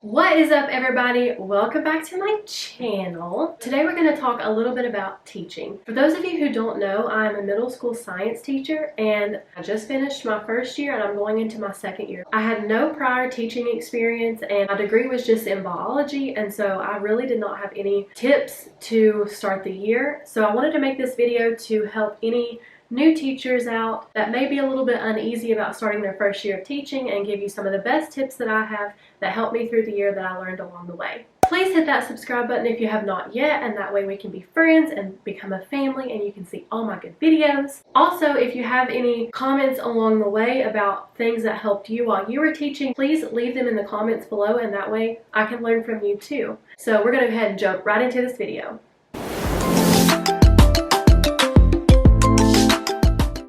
What is up, everybody? Welcome back to my channel. Today we're going to talk a little bit about teaching. For those of you who don't know, I'm a middle school science teacher and I just finished my first year and I'm going into my second year. I had no prior teaching experience and my degree was just in biology, and so I really did not have any tips to start the year. So I wanted to make this video to help any new teachers out that may be a little bit uneasy about starting their first year of teaching and give you some of the best tips that I have that helped me through the year that I learned along the way. Please hit that subscribe button if you have not yet, and that way we can be friends and become a family and you can see all my good videos. Also, if you have any comments along the way about things that helped you while you were teaching, please leave them in the comments below, and that way I can learn from you too. So we're going to go ahead and jump right into this video.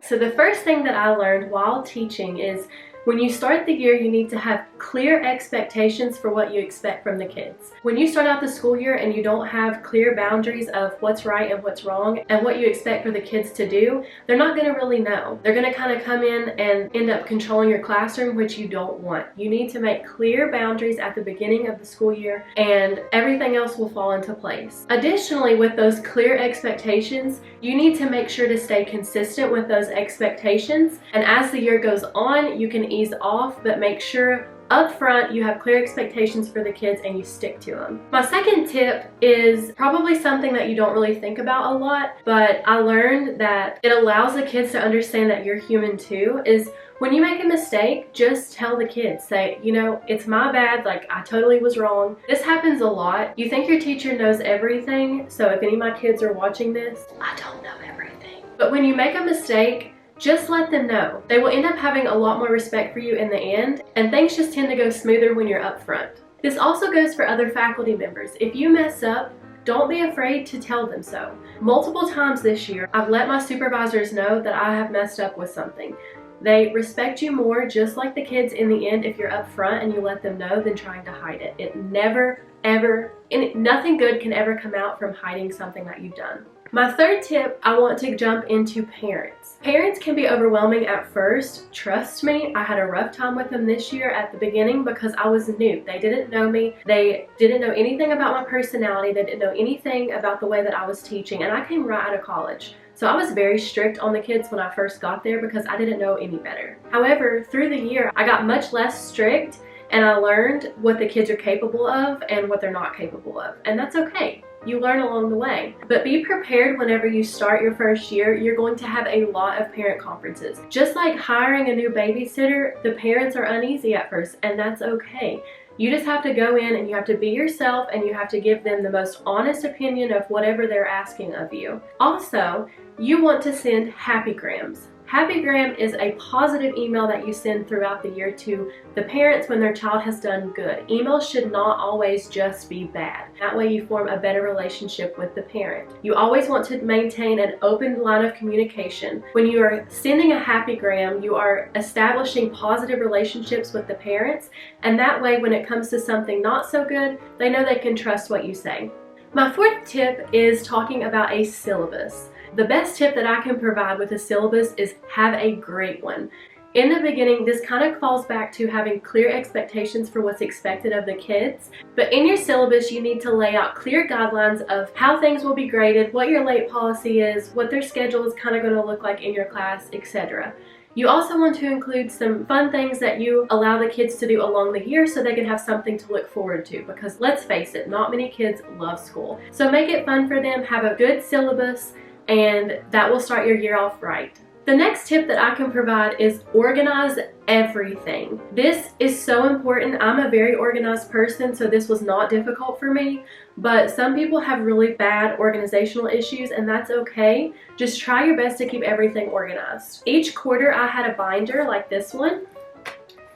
So the first thing that I learned while teaching is when you start the year, you need to have clear expectations for what you expect from the kids. When you start out the school year and you don't have clear boundaries of what's right and what's wrong and what you expect for the kids to do, they're not going to really know. They're going to kind of come in and end up controlling your classroom, which you don't want. You need to make clear boundaries at the beginning of the school year and everything else will fall into place. Additionally, with those clear expectations, you need to make sure to stay consistent with those expectations, and as the year goes on, you can ease off, but make sure up front you have clear expectations for the kids and you stick to them. My second tip is probably something that you don't really think about a lot, but I learned that it allows the kids to understand that you're human too, is when you make a mistake, just tell the kids. Say, you know, it's my bad, like I totally was wrong. This happens a lot. You think your teacher knows everything, so if any of my kids are watching this, I don't know everything. But when you make a mistake, just let them know. They will end up having a lot more respect for you in the end, and things just tend to go smoother when you're up front. This also goes for other faculty members. If you mess up, don't be afraid to tell them so. Multiple times this year, I've let my supervisors know that I have messed up with something. They respect you more, just like the kids in the end, if you're up front and you let them know, than trying to hide it. It never, ever, nothing good can ever come out from hiding something that you've done. My third tip, I want to jump into parents. Parents can be overwhelming at first. Trust me, I had a rough time with them this year at the beginning because I was new. They didn't know me. They didn't know anything about my personality. They didn't know anything about the way that I was teaching, and I came right out of college. So I was very strict on the kids when I first got there because I didn't know any better. However, through the year, I got much less strict and I learned what the kids are capable of and what they're not capable of, and that's okay. You learn along the way. But be prepared whenever you start your first year. You're going to have a lot of parent conferences. Just like hiring a new babysitter, the parents are uneasy at first, and that's okay. You just have to go in and you have to be yourself and you have to give them the most honest opinion of whatever they're asking of you. Also, you want to send happygrams. Happygram is a positive email that you send throughout the year to the parents when their child has done good. Emails should not always just be bad. That way you form a better relationship with the parent. You always want to maintain an open line of communication. When you are sending a happygram, you are establishing positive relationships with the parents, and that way when it comes to something not so good, they know they can trust what you say. My fourth tip is talking about a syllabus. The best tip that I can provide with a syllabus is have a great one. In the beginning, this kind of falls back to having clear expectations for what's expected of the kids. But in your syllabus, you need to lay out clear guidelines of how things will be graded, what your late policy is, what their schedule is kind of going to look like in your class, etc. You also want to include some fun things that you allow the kids to do along the year so they can have something to look forward to, because let's face it, not many kids love school. So make it fun for them, have a good syllabus, and that will start your year off right. The next tip that I can provide is organize everything. This is so important. I'm a very organized person, so this was not difficult for me, but some people have really bad organizational issues, and that's okay. Just try your best to keep everything organized. Each quarter I had a binder like this one,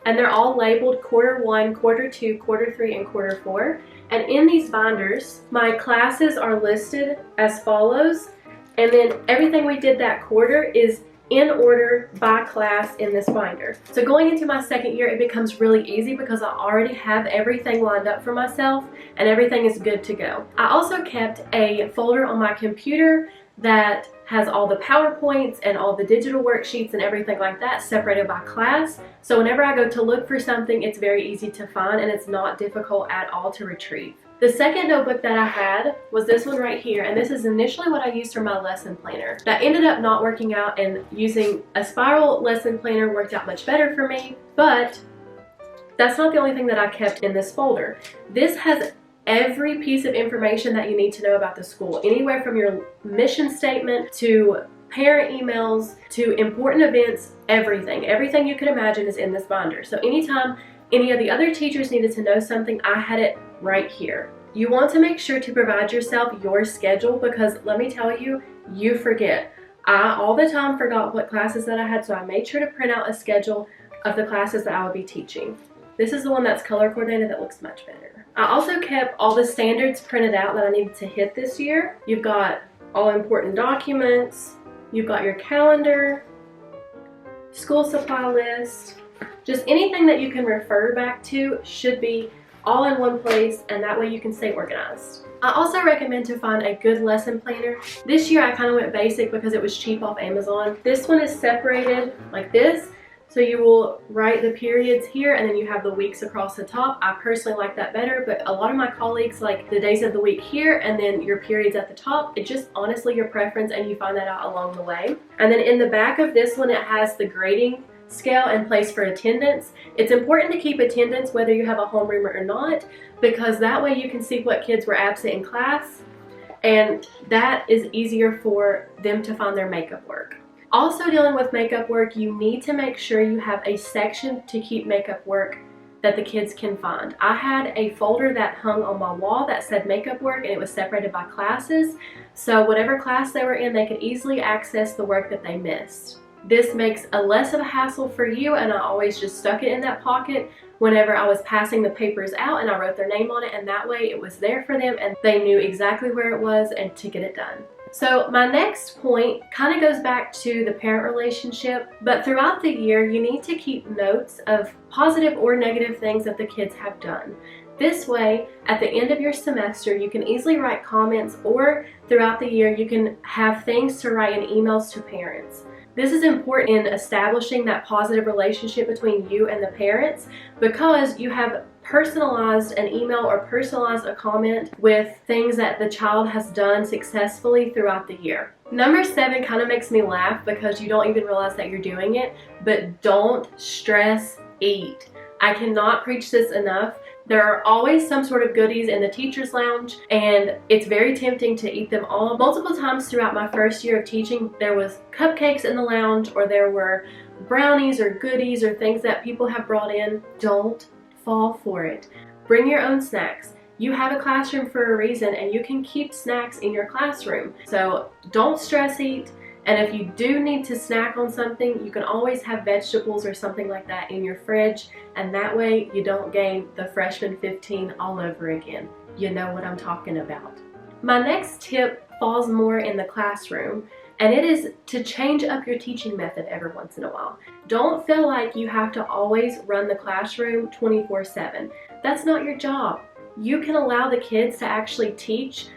and they're all labeled quarter 1, quarter 2, quarter 3, and quarter 4. And in these binders, my classes are listed as follows. And then everything we did that quarter is in order by class in this binder. So going into my second year, it becomes really easy because I already have everything lined up for myself and everything is good to go. I also kept a folder on my computer that has all the PowerPoints and all the digital worksheets and everything like that separated by class. So whenever I go to look for something, it's very easy to find and it's not difficult at all to retrieve. The second notebook that I had was this one right here, and this is initially what I used for my lesson planner. That ended up not working out, and using a spiral lesson planner worked out much better for me, but that's not the only thing that I kept in this folder. This has every piece of information that you need to know about the school, anywhere from your mission statement to parent emails to important events. Everything you could imagine is in this binder. So anytime any of the other teachers needed to know something, I had it right here. You want to make sure to provide yourself your schedule, because let me tell you, you forget. I all the time forgot what classes that I had, so I made sure to print out a schedule of the classes that I would be teaching. This is the one that's color coordinated that looks much better. I also kept all the standards printed out that I needed to hit this year. You've got all important documents, you've got your calendar, school supply list, just anything that you can refer back to should be all in one place, and that way you can stay organized. I also recommend to find a good lesson planner. This year I kind of went basic because it was cheap off Amazon. This one is separated like this, so you will write the periods here and then you have the weeks across the top. I personally like that better, but a lot of my colleagues like the days of the week here and then your periods at the top. It's just honestly your preference, and you find that out along the way. And then in the back of this one, it has the grading scale and place for attendance. It's important to keep attendance whether you have a homeroomer or not, because that way you can see what kids were absent in class, and that is easier for them to find their makeup work. Also, dealing with makeup work, you need to make sure you have a section to keep makeup work that the kids can find. I had a folder that hung on my wall that said makeup work, and it was separated by classes, so whatever class they were in, they could easily access the work that they missed. This makes a less of a hassle for you, and I always just stuck it in that pocket whenever I was passing the papers out, and I wrote their name on it, and that way it was there for them and they knew exactly where it was and to get it done. So my next point kind of goes back to the parent relationship, but throughout the year you need to keep notes of positive or negative things that the kids have done. This way, at the end of your semester, you can easily write comments, or throughout the year you can have things to write in emails to parents. This is important in establishing that positive relationship between you and the parents, because you have personalized an email or personalized a comment with things that the child has done successfully throughout the year. Number 7 kind of makes me laugh because you don't even realize that you're doing it, but don't stress eat. I cannot preach this enough. There are always some sort of goodies in the teacher's lounge, and it's very tempting to eat them all. Multiple times throughout my first year of teaching, there was cupcakes in the lounge, or there were brownies or goodies or things that people have brought in. Don't fall for it. Bring your own snacks. You have a classroom for a reason, and you can keep snacks in your classroom. So don't stress eat. And if you do need to snack on something, you can always have vegetables or something like that in your fridge, and that way you don't gain the freshman 15 all over again. You know what I'm talking about. My next tip falls more in the classroom, and it is to change up your teaching method every once in a while. Don't feel like you have to always run the classroom 24/7. That's not your job. You can allow the kids to actually teach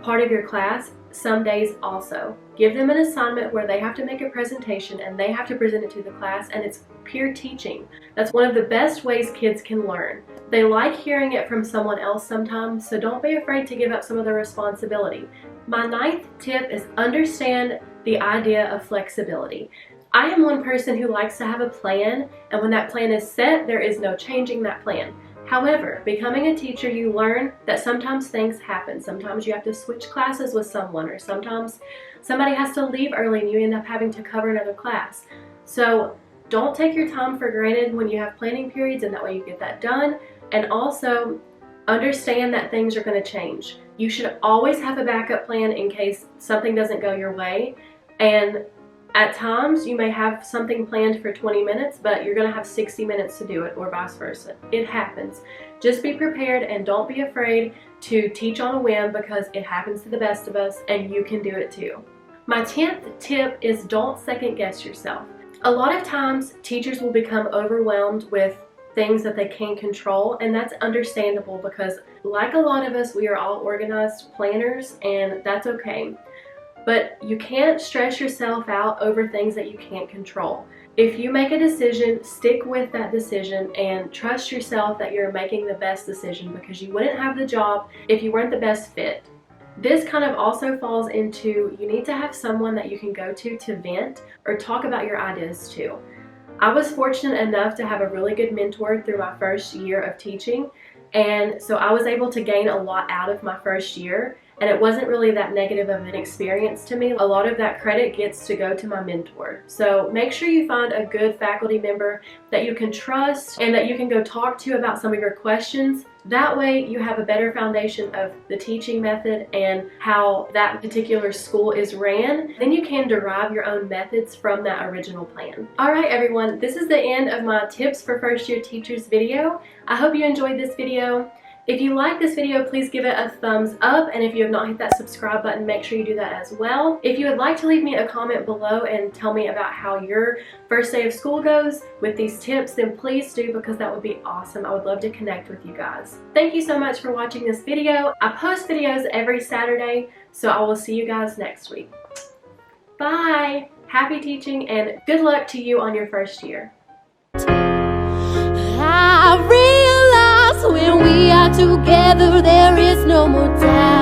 part of your class some days also. Give them an assignment where they have to make a presentation and they have to present it to the class, and it's peer teaching. That's one of the best ways kids can learn. They like hearing it from someone else sometimes, so don't be afraid to give up some of the responsibility. My 9th tip is understand the idea of flexibility. I am one person who likes to have a plan, and when that plan is set, there is no changing that plan. However, becoming a teacher, you learn that sometimes things happen. Sometimes you have to switch classes with someone, or sometimes somebody has to leave early and you end up having to cover another class. So don't take your time for granted when you have planning periods, and that way you get that done. And also understand that things are going to change. You should always have a backup plan in case something doesn't go your way. And at times, you may have something planned for 20 minutes, but you're going to have 60 minutes to do it, or vice versa. It happens. Just be prepared and don't be afraid to teach on a whim, because it happens to the best of us and you can do it too. My 10th tip is don't second guess yourself. A lot of times, teachers will become overwhelmed with things that they can't control, and that's understandable because, like a lot of us, we are all organized planners, and that's okay. but you can't stress yourself out over things that you can't control. If you make a decision, stick with that decision and trust yourself that you're making the best decision, because you wouldn't have the job if you weren't the best fit. This kind of also falls into, you need to have someone that you can go to vent or talk about your ideas to. I was fortunate enough to have a really good mentor through my first year of teaching, and so I was able to gain a lot out of my first year, and it wasn't really that negative of an experience to me. A lot of that credit gets to go to my mentor. So make sure you find a good faculty member that you can trust and that you can go talk to about some of your questions. That way you have a better foundation of the teaching method and how that particular school is ran. Then you can derive your own methods from that original plan. Alright everyone, this is the end of my tips for first year teachers video. I hope you enjoyed this video. If you like this video, please give it a thumbs up, and if you have not hit that subscribe button, make sure you do that as well. If you would like to leave me a comment below and tell me about how your first day of school goes with these tips, then please do, because that would be awesome. I would love to connect with you guys. Thank you so much for watching this video. I post videos every Saturday, so I will see you guys next week. Bye! Happy teaching and good luck to you on your first year. I realize when we are together there is no more doubt.